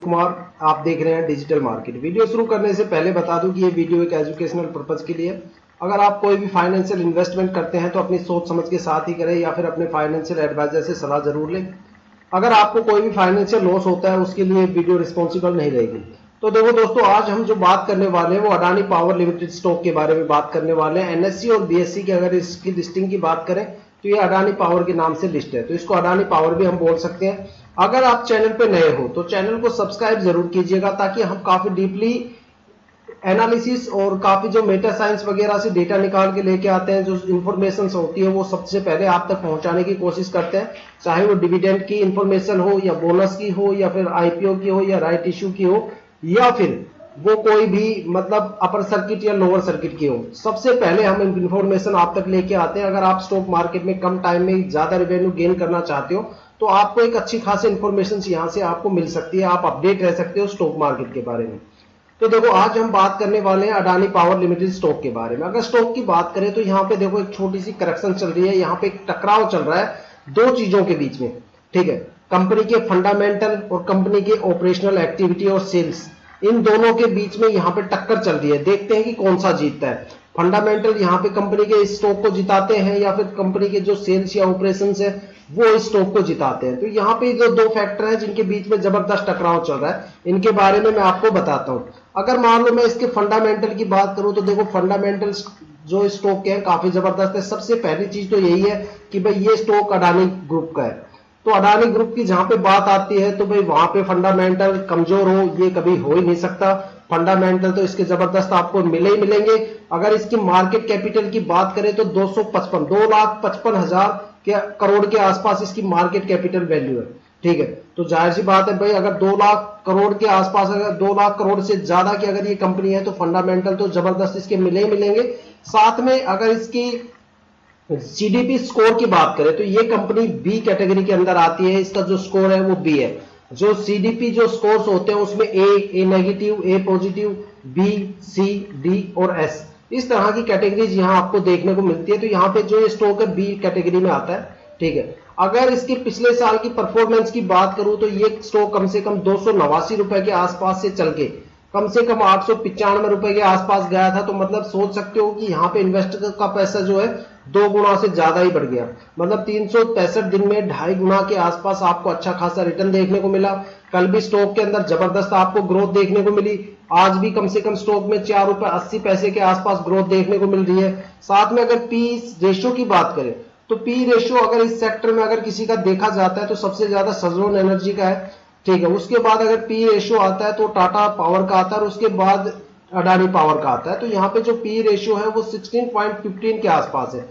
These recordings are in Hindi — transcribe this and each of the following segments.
कुमार, आप देख रहे हैं डिजिटल मार्केट। वीडियो शुरू करने से पहले बता दूं कि ये वीडियो एक एजुकेशनल पर्पज के लिए है। अगर आप कोई भी फाइनेंशियल इन्वेस्टमेंट करते हैं तो अपनी सोच समझ के साथ ही करें या फिर अपने फाइनेंशियल एडवाइजर से सलाह जरूर लें। अगर आपको कोई भी फाइनेंशियल लॉस होता है उसके लिए वीडियो रिस्पॉन्सिबल नहीं रहेगी। तो देखो दोस्तों, आज हम जो बात करने वाले हैं वो अडानी पावर लिमिटेड स्टॉक के बारे में बात करने वाले हैं। एनएससी और बीएससी की अगर इसकी लिस्टिंग की बात करें तो ये अडानी पावर के नाम से लिस्ट है, तो इसको अडानी पावर भी हम बोल सकते हैं। अगर आप चैनल पे नए हो तो चैनल को सब्सक्राइब जरूर कीजिएगा, ताकि हम काफी डीपली एनालिसिस और काफी जो मेटा साइंस वगैरह से डेटा निकाल के लेके आते हैं, जो इंफॉर्मेशन होती है वो सबसे पहले आप तक पहुंचाने की कोशिश करते हैं। चाहे वो डिविडेंड की इंफॉर्मेशन हो या बोनस की हो या फिर आईपीओ की हो या राइट इश्यू की हो या फिर वो कोई भी मतलब अपर सर्किट या लोअर सर्किट की हो, सबसे पहले हम इंफॉर्मेशन आप तक लेके आते हैं। अगर आप स्टॉक मार्केट में कम टाइम में ज्यादा रेवेन्यू गेन करना चाहते हो तो आपको एक अच्छी खासी इंफॉर्मेशन यहाँ से आपको मिल सकती है, आप अपडेट रह सकते हो स्टॉक मार्केट के बारे में। तो देखो, आज हम बात करने वाले हैं अडानी पावर लिमिटेड स्टॉक के बारे में। अगर स्टॉक की बात करें तो यहाँ पे देखो एक छोटी सी करेक्शन चल रही है, यहाँ पे एक टकराव चल रहा है दो चीजों के बीच में। ठीक है, कंपनी के फंडामेंटल और कंपनी के ऑपरेशनल एक्टिविटी और सेल्स, इन दोनों के बीच में यहाँ पे टक्कर चल रही है। देखते हैं कि कौन सा जीतता है। फंडामेंटल यहाँ पे कंपनी के स्टॉक को जिताते हैं या फिर कंपनी के जो सेल्स या ऑपरेशंस है वो इस स्टॉक को जिताते हैं। तो यहाँ पे जो दो फैक्टर हैं जिनके बीच में जबरदस्त टकराव चल रहा है, इनके बारे में मैं आपको बताता हूं। अगर मान लो मैं इसके फंडामेंटल की बात करूं तो देखो, फंडामेंटल जो स्टॉक के हैं काफी जबरदस्त है। सबसे पहली चीज तो यही है कि भाई ये स्टॉक अडानी ग्रुप का है। तो अडानी ग्रुप की जहां पे बात आती है तो भाई वहां पे फंडामेंटल कमजोर हो ये कभी हो ही नहीं सकता। फंडामेंटल तो इसके जबरदस्त आपको मिले ही मिलेंगे। अगर इसकी मार्केट कैपिटल की बात करें तो 2,55,000 के करोड़ के आसपास इसकी मार्केट कैपिटल वैल्यू है। ठीक है, तो जाहिर सी बात है भाई, अगर 2 लाख करोड़ के आसपास, अगर 2 लाख करोड़ से ज्यादा की अगर ये कंपनी है तो फंडामेंटल तो जबरदस्त इसके मिले ही मिलेंगे। साथ में अगर इसकी सीडीपी स्कोर की बात करें तो ये कंपनी बी कैटेगरी के अंदर आती है। इसका जो स्कोर है वो बी है। जो सीडीपी जो स्कोर्स होते हैं उसमें ए नेगेटिव, ए पॉजिटिव, बी, सी, डी और एस, इस तरह की कैटेगरीज यहाँ आपको देखने को मिलती है। तो यहाँ पे जो ये स्टॉक है बी कैटेगरी में आता है। ठीक है, अगर इसके पिछले साल की परफॉर्मेंस की बात करूं तो ये स्टॉक कम से कम 289 रुपए के आसपास से चल के कम से कम 895 रुपए के आसपास गया था। तो मतलब सोच सकते हो कि यहाँ पे इन्वेस्टर का पैसा जो है 2 गुना से ज्यादा ही बढ़ गया। मतलब 365 दिन में 2.5 गुना के आसपास आपको अच्छा खासा रिटर्न देखने को मिला। कल भी स्टॉक के अंदर जबरदस्त आपको ग्रोथ देखने को मिली। आज भी कम से कम स्टॉक में 4 रुपए 80 पैसे के आसपास ग्रोथ देखने को मिल रही है। साथ में अगर पी रेशियो की बात करें तो पी रेशियो अगर इस सेक्टर में अगर किसी का देखा जाता है तो सबसे ज्यादा सजलोन एनर्जी का है। ठीक है, उसके बाद अगर पी रेशियो आता है तो टाटा पावर का आता है और उसके बाद अडानी पावर का आता है। तो यहाँ पे जो पी रेशियो है वो 16.15 के आसपास है।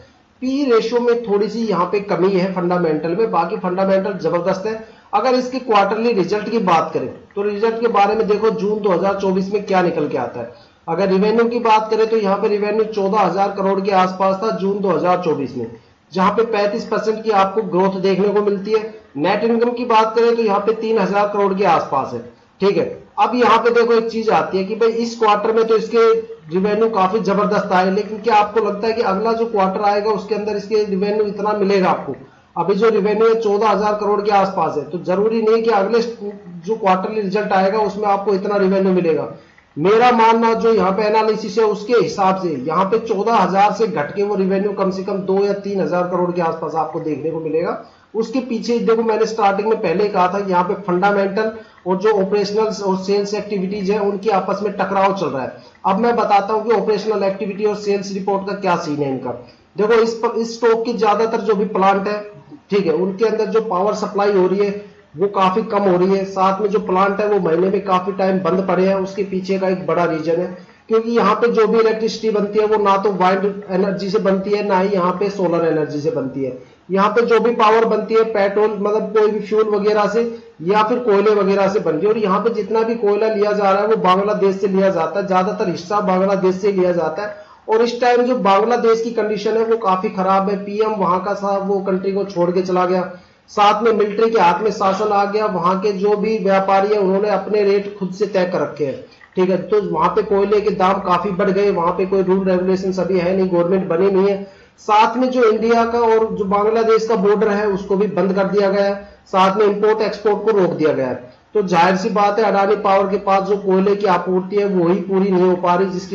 पी रेशियो में थोड़ी सी यहाँ पे कमी है फंडामेंटल में, बाकी फंडामेंटल जबरदस्त है। अगर इसके क्वार्टरली रिजल्ट की बात करें तो रिजल्ट के बारे में देखो जून 2024 में क्या निकल के आता है। अगर रिवेन्यू की बात करें तो यहाँ पे रिवेन्यू 14,000 करोड़ के आसपास था जून 2024 में, जहां पे 35% की आपको ग्रोथ देखने को मिलती है। नेट इनकम की बात करें तो यहाँ पे 3,000 करोड़ के आसपास है। ठीक है, अब यहाँ पे देखो एक चीज आती है कि भाई इस क्वार्टर में तो इसके रिवेन्यू काफी जबरदस्त आए, लेकिन क्या आपको लगता है कि अगला जो क्वार्टर आएगा उसके अंदर इसके रिवेन्यू इतना मिलेगा आपको? अभी जो रिवेन्यू है 14,000 करोड़ के आसपास है, तो जरूरी नहीं कि अगले जो क्वार्टरली रिजल्ट आएगा उसमें आपको इतना रिवेन्यू मिलेगा। मेरा मानना जो यहाँ पे एनालिसिस है उसके हिसाब से यहाँ पे 14,000 से घट के वो रिवेन्यू कम से कम 2 या 3,000 करोड़ के आसपास आपको देखने को मिलेगा। उसके पीछे देखो, मैंने स्टार्टिंग में पहले कहा था कि यहाँ पे फंडामेंटल और जो ऑपरेशनल और सेल्स एक्टिविटीज है उनकी आपस में टकराव चल रहा है। अब मैं बताता हूँ कि ऑपरेशनल एक्टिविटी और सेल्स रिपोर्ट का क्या सीन है इनका। देखो, इस स्टॉक की ज्यादातर जो भी प्लांट है, ठीक है, उनके अंदर जो पावर सप्लाई हो रही है वो काफी कम हो रही है। साथ में जो प्लांट है वो महीने में काफी टाइम बंद पड़े हैं। उसके पीछे का एक बड़ा रीजन है क्योंकि यहाँ पे जो भी इलेक्ट्रिसिटी बनती है वो ना तो वाइंड एनर्जी से बनती है ना ही यहाँ पे सोलर एनर्जी से बनती है। यहाँ पे जो भी पावर बनती है पेट्रोल मतलब कोई भी फ्यूल वगैरह से या फिर कोयले वगैरह से बनती है। और यहाँ पे जितना भी कोयला लिया जा रहा है वो बांग्लादेश से लिया जाता है, ज्यादातर हिस्सा बांग्लादेश से लिया जाता है। और इस टाइम जो बांग्लादेश की कंडीशन है वो काफी खराब है। पीएम वहां का साहब वो कंट्री को छोड़ के चला गया। साथ में मिलिट्री के हाथ में शासन आ गया। वहां के जो भी व्यापारी है उन्होंने अपने रेट खुद से तय कर रखे हैं। ठीक है, तो वहां पे कोयले के दाम काफी बढ़ गए। वहां पे कोई रूल रेगुलेशन अभी है नहीं, गवर्नमेंट बनी नहीं है। साथ में जो इंडिया का और जो बांग्लादेश का बॉर्डर है उसको भी बंद कर दिया गया है। साथ में इंपोर्ट एक्सपोर्ट को रोक दिया गया है। तो जाहिर सी बात है अडानी पावर के पास जो कोयले की आपूर्ति है वही पूरी नहीं हो पा रही, जिसकी